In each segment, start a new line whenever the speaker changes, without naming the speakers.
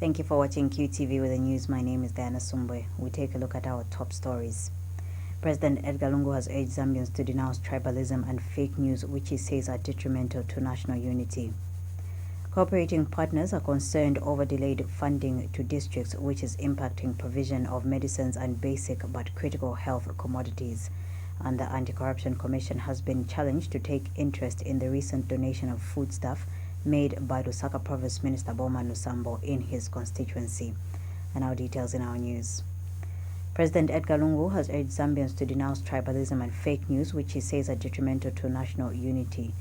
Thank you for watching QTV with the news. My name is Diana Sumbwe. We take a look at our top stories. President Edgar Lungu has urged Zambians to denounce tribalism and fake news, which he says are detrimental to national unity. Cooperating partners are concerned over delayed funding to districts, which is impacting provision of medicines and basic but critical health commodities. And the Anti-Corruption Commission has been challenged to take interest in the recent donation of foodstuff made by Lusaka Province Minister Boma Nusambo in his constituency. And our details in our news. President Edgar Lungu has urged Zambians to denounce tribalism and fake news, which he says are detrimental to national unity.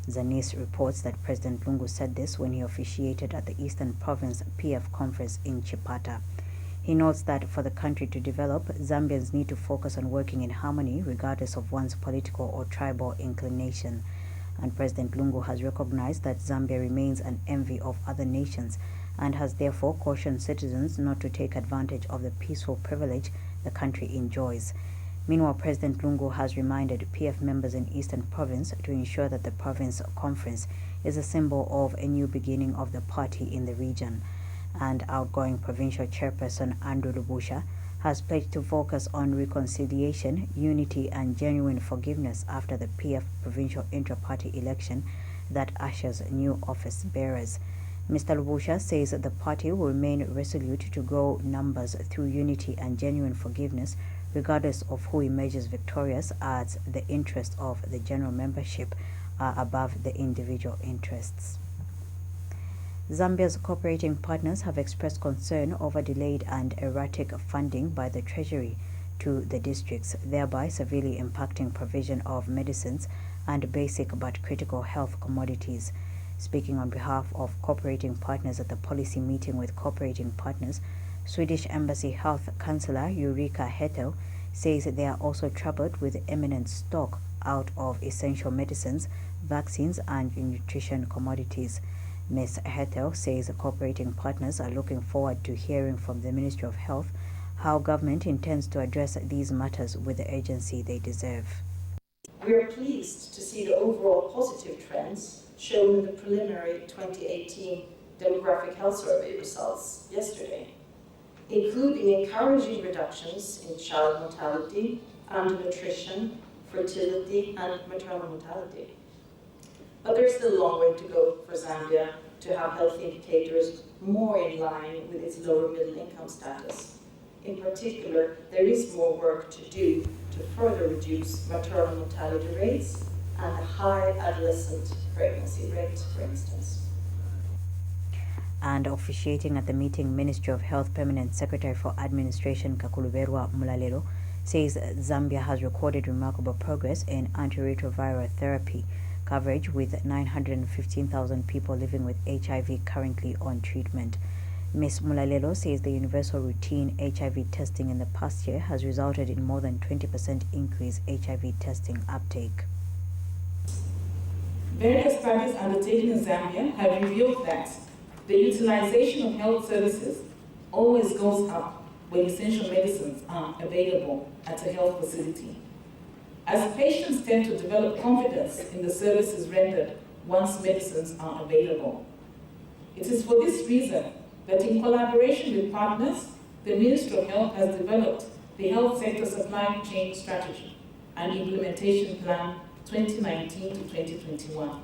Zanis reports that President Lungu said this when he officiated at the Eastern Province PF Conference in Chipata. He notes that for the country to develop, Zambians need to focus on working in harmony regardless of one's political or tribal inclination. And President Lungu has recognized that Zambia remains an envy of other nations and has therefore cautioned citizens not to take advantage of the peaceful privilege the country enjoys. Meanwhile, President Lungu has reminded PF members in Eastern Province to ensure that the province conference is a symbol of a new beginning of the party in the region. And outgoing provincial chairperson Andrew Lubusha has pledged to focus on reconciliation, unity and genuine forgiveness after the PF provincial intra-party election that ushers new office bearers. Mr. Lubusha says that the party will remain resolute to grow numbers through unity and genuine forgiveness, regardless of who emerges victorious, as the interests of the general membership are above the individual interests. Zambia's cooperating partners have expressed concern over delayed and erratic funding by the Treasury to the districts, thereby severely impacting provision of medicines and basic but critical health commodities. Speaking on behalf of cooperating partners at the policy meeting with cooperating partners, Swedish Embassy Health Councillor Ulrika Hettel says they are also troubled with imminent stock out of essential medicines, vaccines and nutrition commodities. Ms. Hettel says cooperating partners are looking forward to hearing from the Ministry of Health how government intends to address these matters with the urgency they deserve.
We are pleased to see the overall positive trends shown in the preliminary 2018 demographic health survey results yesterday, including encouraging reductions in child mortality, undernutrition, fertility, and maternal mortality. But there's still a long way to go for Zambia to have health indicators more in line with its lower middle income status. In particular, there is more work to do to further reduce maternal mortality rates and the high adolescent pregnancy rate, for instance.
And officiating at the meeting, Ministry of Health Permanent Secretary for Administration Kakuluberwa Mulalelo says Zambia has recorded remarkable progress in antiretroviral therapy coverage, with 915,000 people living with HIV currently on treatment. Ms. Mulalelo says the universal routine HIV testing in the past year has resulted in more than 20% increase HIV testing uptake.
Various studies undertaken in Zambia have revealed that the utilization of health services always goes up when essential medicines are available at a health facility, as patients tend to develop confidence in the services rendered once medicines are available. It is for this reason that in collaboration with partners, the Ministry of Health has developed the Health Sector Supply Chain Strategy and Implementation Plan 2019 to 2021.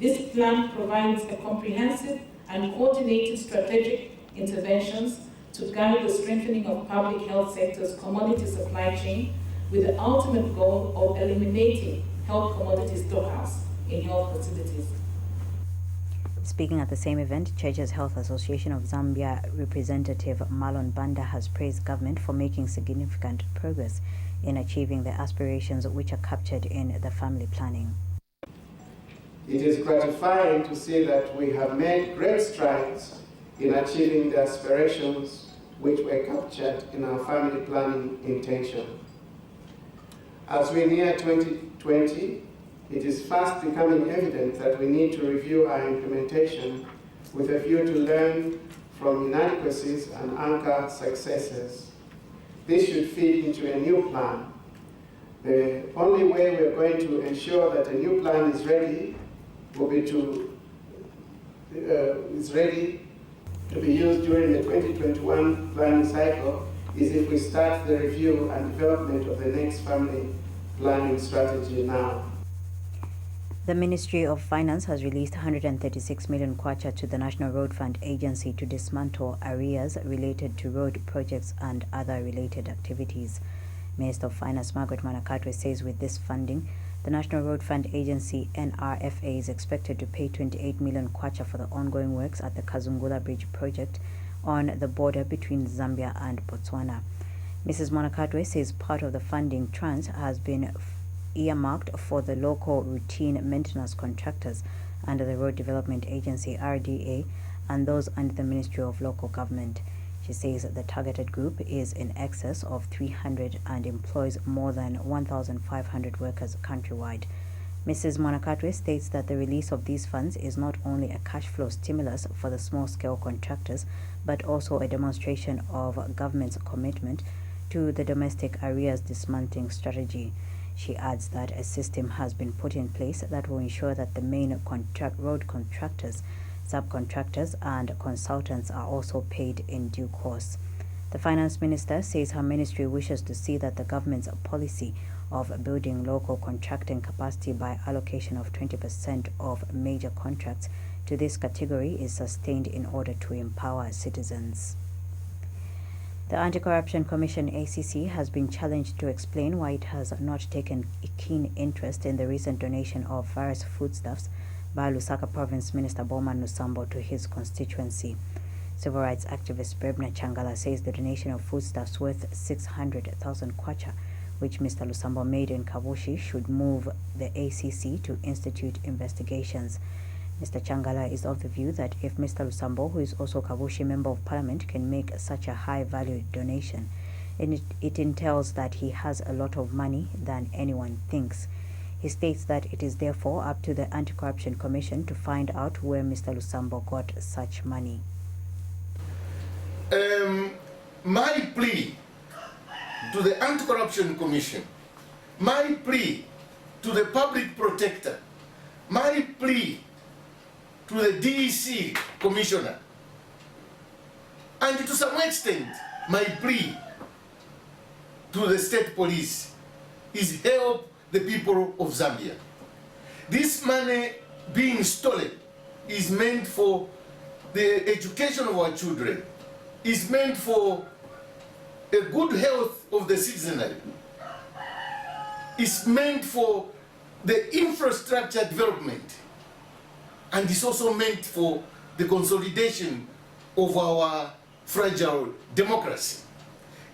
This plan provides a comprehensive and coordinated strategic interventions to guide the strengthening of public health sector's commodity supply chain, with the ultimate goal of eliminating health commodity stockhouse in health facilities.
Speaking at the same event, Churches Health Association of Zambia representative Marlon Banda has praised government for making significant progress in achieving the aspirations which are captured in the family planning.
It is gratifying to see that we have made great strides in achieving the aspirations which were captured in our family planning intention. As we near 2020, it is fast becoming evident that we need to review our implementation with a view to learn from inadequacies and anchor successes. This should feed into a new plan. The only way we are going to ensure that a new plan is ready will be to to be used during the 2021 planning cycle is if we start the review and development of the next family planning strategy now.
The Ministry of Finance has released 136 million kwacha to the National Road Fund Agency to dismantle arrears related to road projects and other related activities. Minister of Finance Margaret Manakatwe says with this funding, the National Road Fund Agency NRFA is expected to pay 28 million kwacha for the ongoing works at the Kazungula Bridge project on the border between Zambia and Botswana. Mrs. Manakatwe says part of the funding tranche has been earmarked for the local routine maintenance contractors under the Road Development Agency RDA and those under the Ministry of Local Government. She says the targeted group is in excess of 300 and employs more than 1,500 workers countrywide. Mrs. Monakatwe states that the release of these funds is not only a cash flow stimulus for the small-scale contractors, but also a demonstration of government's commitment to the domestic arrears dismantling strategy. She adds that a system has been put in place that will ensure that the main road contractors, subcontractors and consultants are also paid in due course. The Finance Minister says her ministry wishes to see that the government's policy of building local contracting capacity by allocation of 20% of major contracts to this category is sustained in order to empower citizens. The Anti-Corruption Commission ACC has been challenged to explain why it has not taken a keen interest in the recent donation of various foodstuffs by Lusaka Province Minister Bowman Lusambo to his constituency. Civil rights activist Brebna Changala says the donation of foodstuffs worth 600,000 kwacha, which Mr. Lusambo made in Kabushi, should move the ACC to institute investigations. Mr. Changala is of the view that if Mr. Lusambo, who is also Kabushi Member of Parliament, can make such a high-value donation, it entails that he has a lot of money than anyone thinks. He states that it is therefore up to the Anti-Corruption Commission to find out where Mr. Lusambo got such money.
My plea to the Anti-Corruption Commission, my plea to the Public Protector, my plea to the DEC Commissioner, and to some extent my plea to the State Police is help the people of Zambia. This money being stolen is meant for the education of our children, is meant for a good health of the citizenry, is meant for the infrastructure development, and is also meant for the consolidation of our fragile democracy.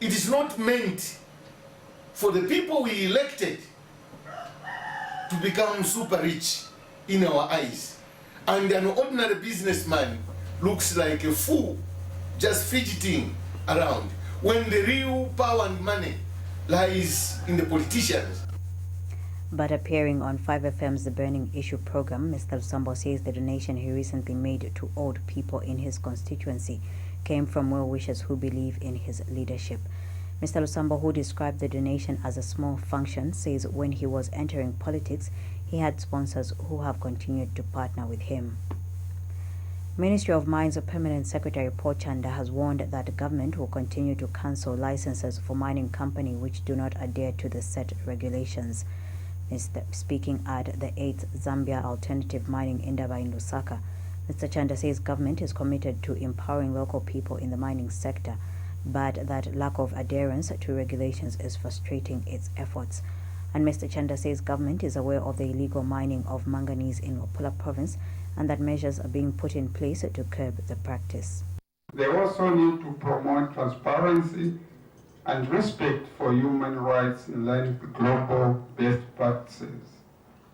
It is not meant for the people we elected to become super rich in our eyes. And an ordinary businessman looks like a fool just fidgeting around when the real power and money lies in the politicians.
But appearing on 5FM's The Burning Issue program, Mr. Lusambo says the donation he recently made to old people in his constituency came from well-wishers who believe in his leadership. Mr. Lusambo, who described the donation as a small function, says when he was entering politics, he had sponsors who have continued to partner with him. Ministry of Mines Permanent Secretary Paul Chanda has warned that the government will continue to cancel licenses for mining companies which do not adhere to the set regulations. Speaking at the 8th Zambia Alternative Mining Indaba in Lusaka, Mr. Chanda says government is committed to empowering local people in the mining sector, but that lack of adherence to regulations is frustrating its efforts. And Mr. Chanda says government is aware of the illegal mining of manganese in Wapula province and that measures are being put in place to curb the practice.
They also need to promote transparency and respect for human rights in line with global best practices.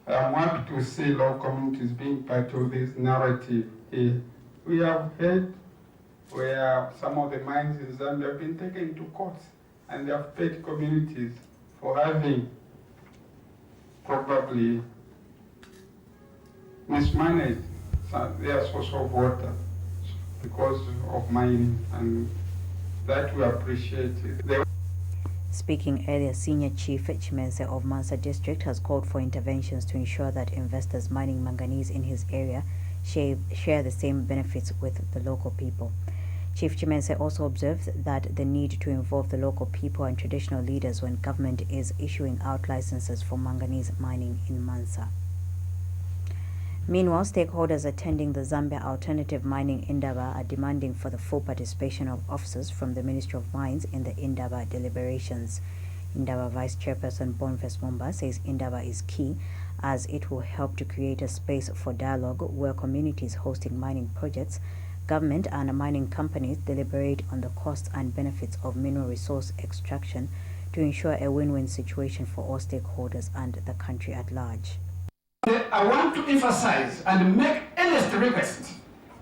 I am happy to see local communities being part of this narrative here. We have heard where some of the mines in Zambia have been taken to court and they have paid communities for having probably mismanaged their source of water because of mining, and that we appreciate it.
Speaking earlier, Senior Chief Chimense of Mansa District has called for interventions to ensure that investors mining manganese in his area share the same benefits with the local people. Chief Chimense also observed that the need to involve the local people and traditional leaders when government is issuing out licenses for manganese mining in Mansa. Meanwhile, stakeholders attending the Zambia Alternative Mining Indaba are demanding for the full participation of officers from the Ministry of Mines in the Indaba deliberations. Indaba Vice Chairperson Boniface Mumba says Indaba is key as it will help to create a space for dialogue where communities hosting mining projects, government and mining companies deliberate on the costs and benefits of mineral resource extraction to ensure a win-win situation for all stakeholders and the country at large.
I want to emphasize and make earnest request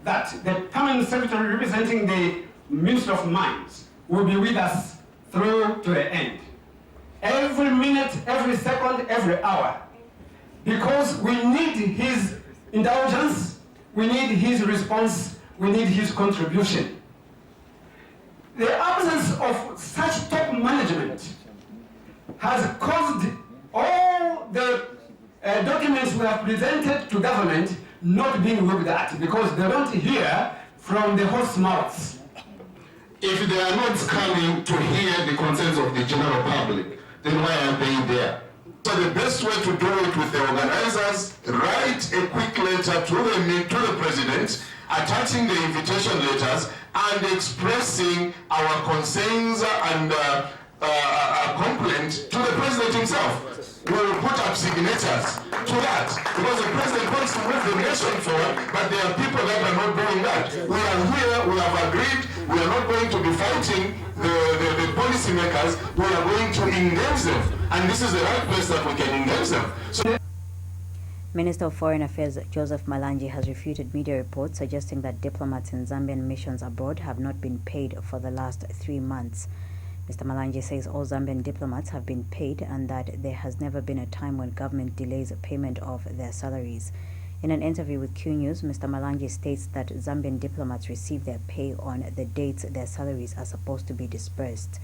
that the permanent secretary representing the Ministry of Mines will be with us through to the end. Every minute, every second, every hour. Because we need his indulgence, we need his response, we need his contribution. The absence of such top management has caused all the documents we have presented to government not being looked at because they don't hear from the horse mouths.
If they are not coming to hear the concerns of the general public, then why are they there? So the best way to do it with the organizers, write a quick letter to the president, attaching the invitation letters and expressing our concerns and complaint to the president himself. We will put up signatures to that because the president wants to move the nation forward, but there are people that are not doing that. We are here, we have agreed, we are not going to be fighting the policymakers, we are going to engage them, and this is the right place that we can engage them. So
Minister of Foreign Affairs Joseph Malanji has refuted media reports suggesting that diplomats in Zambian missions abroad have not been paid for the last 3 months. Mr. Malanji says all Zambian diplomats have been paid and that there has never been a time when government delays payment of their salaries. In an interview with Q News, Mr. Malanji states that Zambian diplomats receive their pay on the dates their salaries are supposed to be disbursed.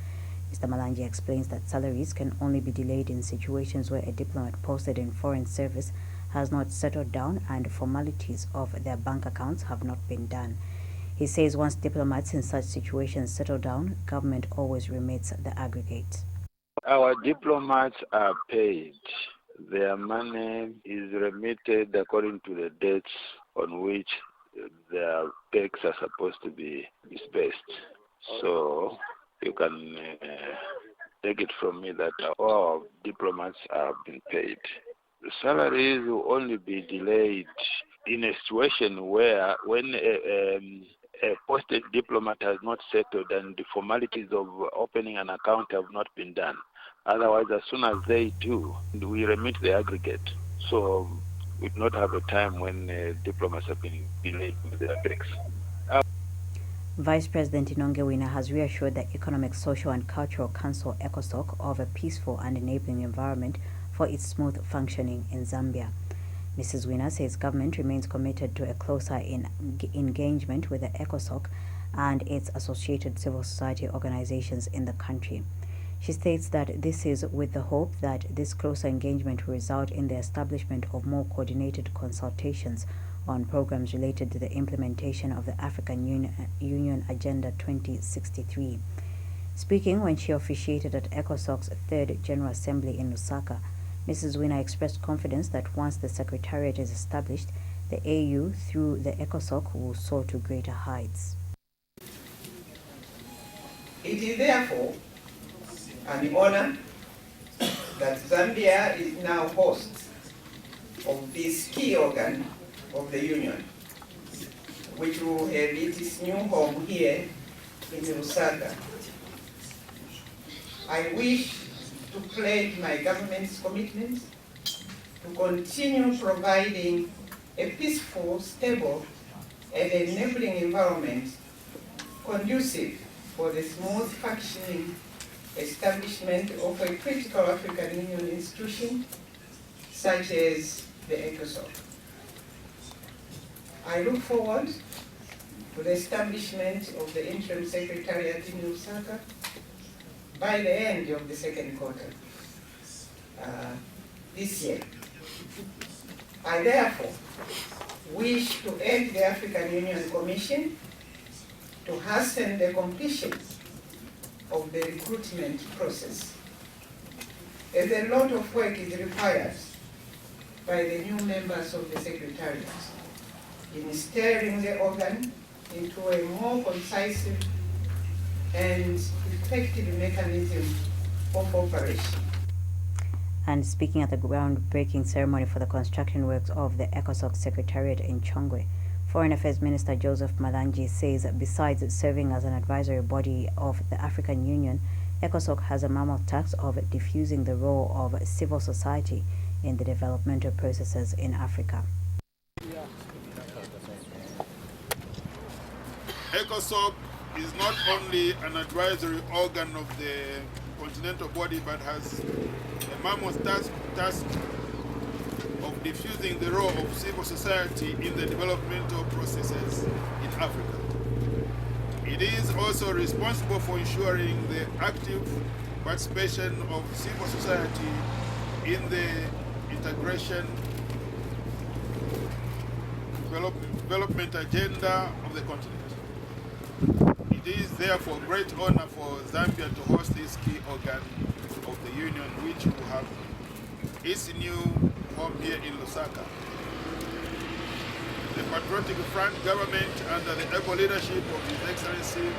Mr. Malanji explains that salaries can only be delayed in situations where a diplomat posted in foreign service has not settled down and formalities of their bank accounts have not been done. He says once diplomats in such situations settle down, government always remits the aggregate.
Our diplomats are paid. Their money is remitted according to the dates on which their paychecks are supposed to be disbursed. So you can take it from me that all diplomats have been paid. The salaries will only be delayed in a situation where when a posted diplomat has not settled and the formalities of opening an account have not been done. Otherwise, as soon as they do, we remit the aggregate. So we do not have a time when diplomats have been delayed with their paychecks.
Vice President Inongewina has reassured the Economic, Social and Cultural Council ECOSOC of a peaceful and enabling environment for its smooth functioning in Zambia. Mrs. Wina says government remains committed to a closer engagement with the ECOSOC and its associated civil society organizations in the country. She states that this is with the hope that this closer engagement will result in the establishment of more coordinated consultations on programs related to the implementation of the African Union Agenda 2063. Speaking when she officiated at ECOSOC's 3rd General Assembly in Lusaka, Mrs. Wina expressed confidence that once the Secretariat is established, the AU through the ECOSOC will soar to greater heights.
It is therefore an honor that Zambia is now host of this key organ of the Union, which will have its new home here in Lusaka. I wish to pledge my government's commitment to continue providing a peaceful, stable, and enabling environment conducive for the smooth functioning establishment of a critical African Union institution such as the ECOSOC. I look forward to the establishment of the interim secretariat in Lusaka by the end of the second quarter this year. I therefore wish to urge the African Union Commission to hasten the completion of the recruitment process, as a lot of work is required by the new members of the Secretariat in steering the organ into a more concise and effective mechanism of operation.
And speaking at the groundbreaking ceremony for the construction works of the ECOSOC Secretariat in Chongwe, Foreign Affairs Minister Joseph Malangi says besides serving as an advisory body of the African Union, ECOSOC has a mammoth task of diffusing the role of civil society in the developmental processes in Africa.
ECOSOC is not only an advisory organ of the continental body, but has a mammoth task of diffusing the role of civil society in the developmental processes in Africa. It is also responsible for ensuring the active participation of civil society in the integration development agenda of the continent. It is therefore a great honor for Zambia to host this key organ of the Union, which will have its new home here in Lusaka. The Patriotic Front government, under the able leadership of His Excellency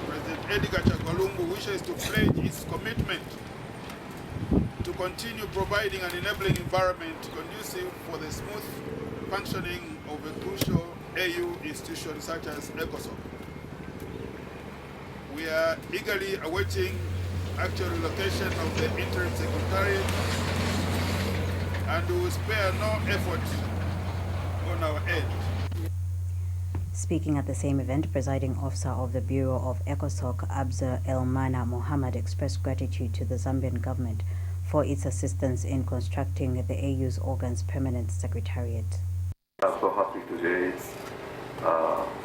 President Edgar Chagwa wishes to pledge its commitment to continue providing an enabling environment conducive for the smooth functioning of a crucial AU institution such as ECOSOC. We are eagerly awaiting actual relocation of the interim secretariat, and we will spare no effort on our end.
Speaking at the same event, presiding officer of the Bureau of ECOSOC, Abza Elmana Mohammed, expressed gratitude to the Zambian government for its assistance in constructing the AU's organ's permanent secretariat.
I'm so happy today.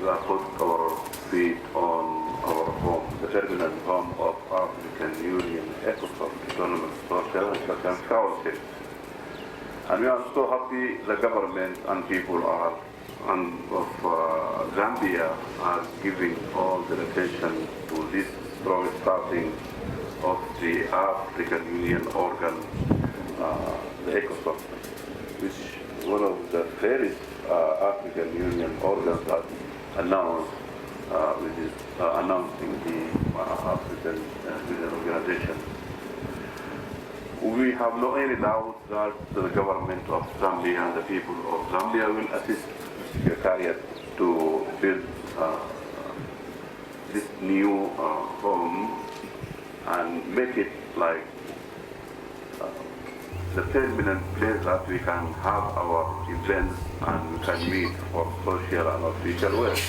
We are putting our feet on our home, the permanent home of African Union, ECOSOC, Economic, Social and Council. And we are so happy the government and people of Zambia are giving all the attention to this strong starting of the African Union organ, the ECOSOC, which is one of the first African Union organs that announced, which is announcing the African Union organization. We have no any doubt that the government of Zambia and the people of Zambia will assist the Secretariat to build this new home and make it like the permanent place that we can have our events and we can meet for social and official work.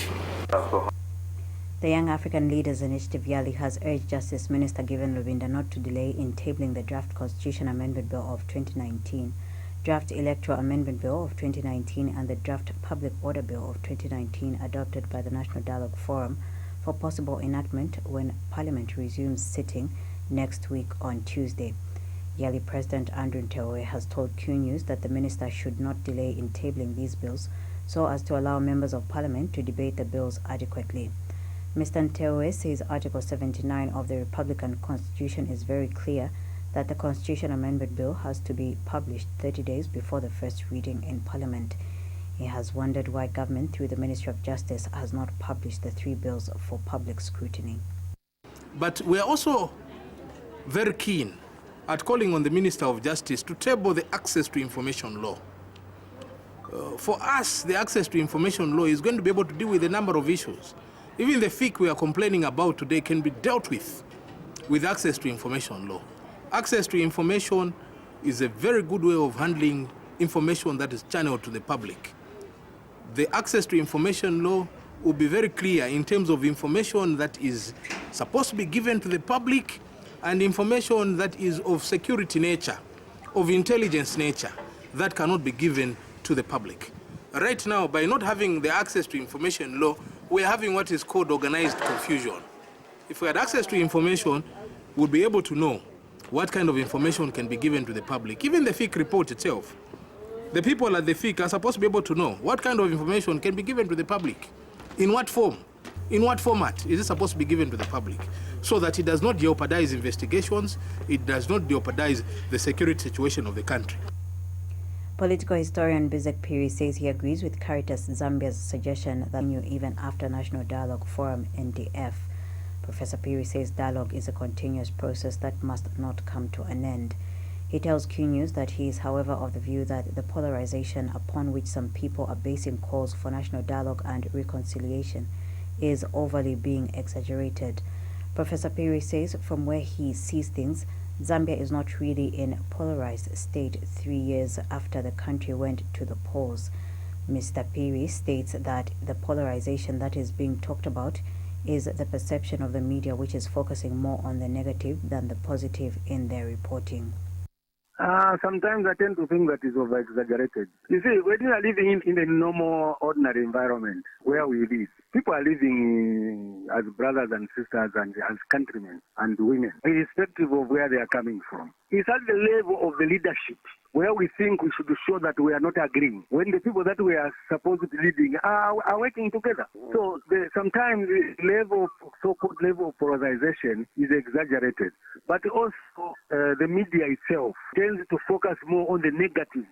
The Young African Leaders Initiative YALI has urged Justice Minister Given Lubinda not to delay in tabling the Draft Constitution Amendment Bill of 2019, Draft Electoral Amendment Bill of 2019 and the Draft Public Order Bill of 2019 adopted by the National Dialogue Forum for possible enactment when Parliament resumes sitting next week on Tuesday. YALI President Andrew Ntewe has told Q News that the minister should not delay in tabling these bills so as to allow members of Parliament to debate the bills adequately. Mr. Ntewe says Article 79 of the Republican Constitution is very clear that the Constitution Amendment Bill has to be published 30 days before the first reading in Parliament. He has wondered why government, through the Ministry of Justice, has not published the 3 bills for public scrutiny.
But we are also very keen at calling on the Minister of Justice to table the Access to Information Law. For us, the Access to Information Law is going to be able to deal with a number of issues. Even the FIC we are complaining about today can be dealt with Access to Information Law. Access to information is a very good way of handling information that is channeled to the public. The Access to Information Law will be very clear in terms of information that is supposed to be given to the public and information that is of security nature, of intelligence nature, that cannot be given to the public. Right now, by not having the Access to Information Law, we're having what is called organized confusion. If we had access to information, we'd be able to know what kind of information can be given to the public. Even the FIC report itself, the people at the FIC are supposed to be able to know what kind of information can be given to the public, in what form. In what format is it supposed to be given to the public so that it does not jeopardize investigations, it does not jeopardize the security situation of the country?
Political historian Bizek Piri says he agrees with Caritas Zambia's suggestion that continue even after National Dialogue Forum NDF. Professor Piri says dialogue is a continuous process that must not come to an end. He tells Q News that he is, however, of the view that the polarization upon which some people are basing calls for national dialogue and reconciliation is overly being exaggerated. Professor Piri says from where he sees things, Zambia is not really in a polarized state 3 years after the country went to the polls. Mr. Piri states that the polarization that is being talked about is the perception of the media, which is focusing more on the negative than the positive in their reporting.
Sometimes I tend to think that is over-exaggerated. You see, when you are living in a normal, ordinary environment where we live, people are living as brothers and sisters and as countrymen and women, irrespective of where they are coming from. It's at the level of the leadership where we think we should show that we are not agreeing, when the people that we are supposed to be leading are working together. So sometimes the level, so-called level of polarization is exaggerated. But also the media itself tends to focus more on the negatives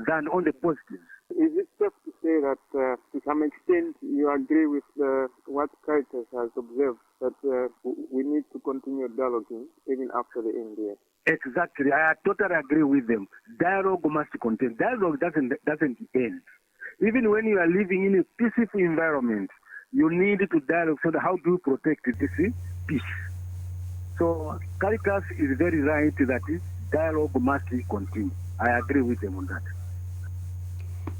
than on the positives.
Is it safe to say that to some extent you agree with what Caritas has observed, that we need to continue dialoguing even after the NDF?
Exactly. I totally agree with them. Dialogue must continue. Dialogue doesn't end. Even when you are living in a peaceful environment, you need to dialogue. So how do you protect this peace? So Caritas is very right that dialogue must continue. I agree with them on that.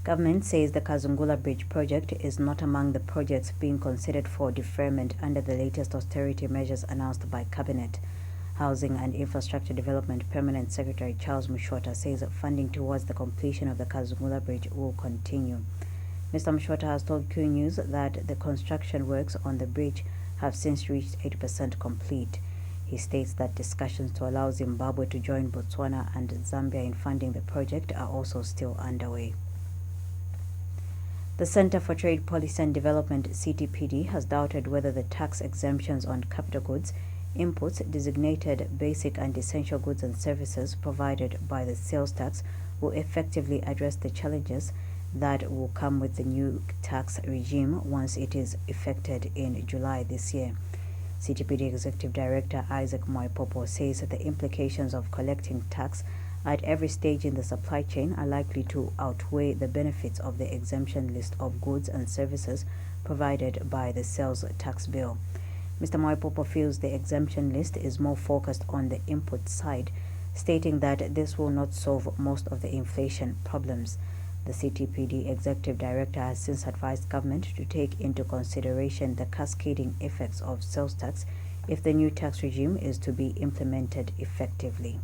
Government says the Kazungula Bridge project is not among the projects being considered for deferment under the latest austerity measures announced by Cabinet. Housing and Infrastructure Development Permanent Secretary Charles Mushota says that funding towards the completion of the Kazungula Bridge will continue. Mr. Mushota has told Q News that the construction works on the bridge have since reached 80% complete. He states that discussions to allow Zimbabwe to join Botswana and Zambia in funding the project are also still underway. The Center for Trade Policy and Development, CTPD, has doubted whether the tax exemptions on capital goods, inputs, designated basic and essential goods and services provided by the sales tax will effectively address the challenges that will come with the new tax regime once it is effected in July this year. CTPD Executive Director Isaac Mwaipopo says that the implications of collecting tax at every stage in the supply chain are likely to outweigh the benefits of the exemption list of goods and services provided by the sales tax bill. Mr. Mwaipopo feels the exemption list is more focused on the input side, stating that this will not solve most of the inflation problems. The CTPD Executive Director has since advised government to take into consideration the cascading effects of sales tax if the new tax regime is to be implemented effectively.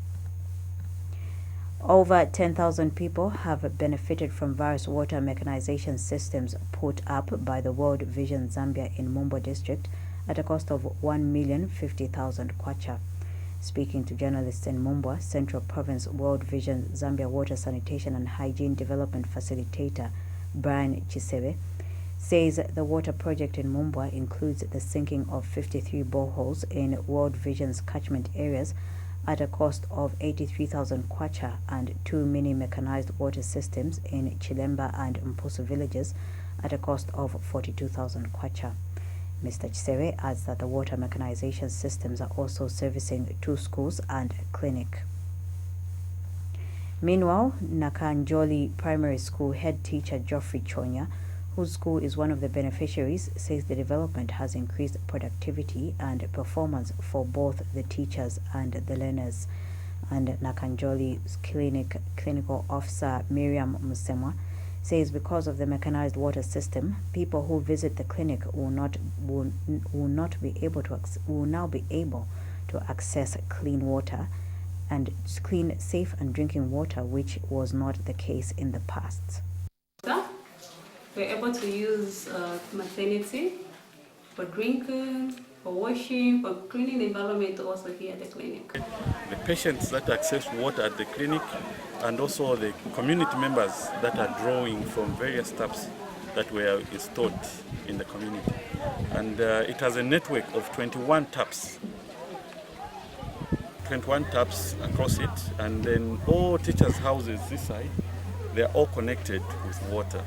Over 10,000 people have benefited from various water mechanization systems put up by the World Vision Zambia in Mumbo district at a cost of 1,050,000 kwacha. Speaking to journalists in Mumbo, Central Province World Vision Zambia Water Sanitation and Hygiene Development Facilitator Brian Chisebe says the water project in Mumbo includes the sinking of 53 boreholes in World Vision's catchment areas at a cost of 83,000 kwacha and 2 mini mechanized water systems in Chilemba and Mpusu villages at a cost of 42,000 kwacha. Mr. Chisebe adds that the water mechanization systems are also servicing 2 schools and a clinic. Meanwhile, Nakanjoli Primary School head teacher Geoffrey Chonya, whose school is one of the beneficiaries, says the development has increased productivity and performance for both the teachers and the learners. And Nakanjoli's clinical officer Miriam Musemwa says because of the mechanized water system, people who visit the clinic will now be able to access clean water and clean, safe and drinking water, which was not the case in the past.
We're able to use maternity for drinking, for washing, for cleaning the environment also here at the clinic.
The patients that access water at the clinic and also the community members that are drawing from various taps that were installed in the community. And it has a network of 21 taps. 21 taps across it, and then all teachers' houses this side, they are all connected with water.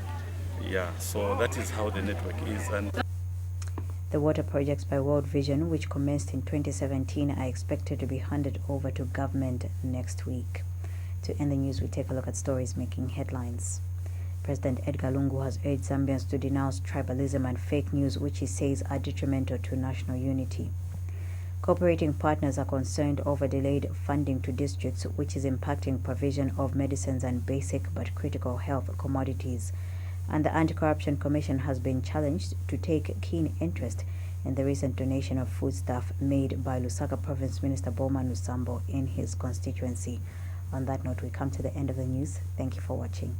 Yeah, so that is how the network is. And
the water projects by World Vision, which commenced in 2017, are expected to be handed over to government next week. To end the news, we take a look at stories making headlines. President Edgar Lungu has urged Zambians to denounce tribalism and fake news, which he says are detrimental to national unity. Cooperating partners are concerned over delayed funding to districts, which is impacting provision of medicines and basic but critical health commodities. And the Anti-Corruption Commission has been challenged to take keen interest in the recent donation of foodstuff made by Lusaka Province Minister Bowman Lusambo in his constituency. On that note, we come to the end of the news. Thank you for watching.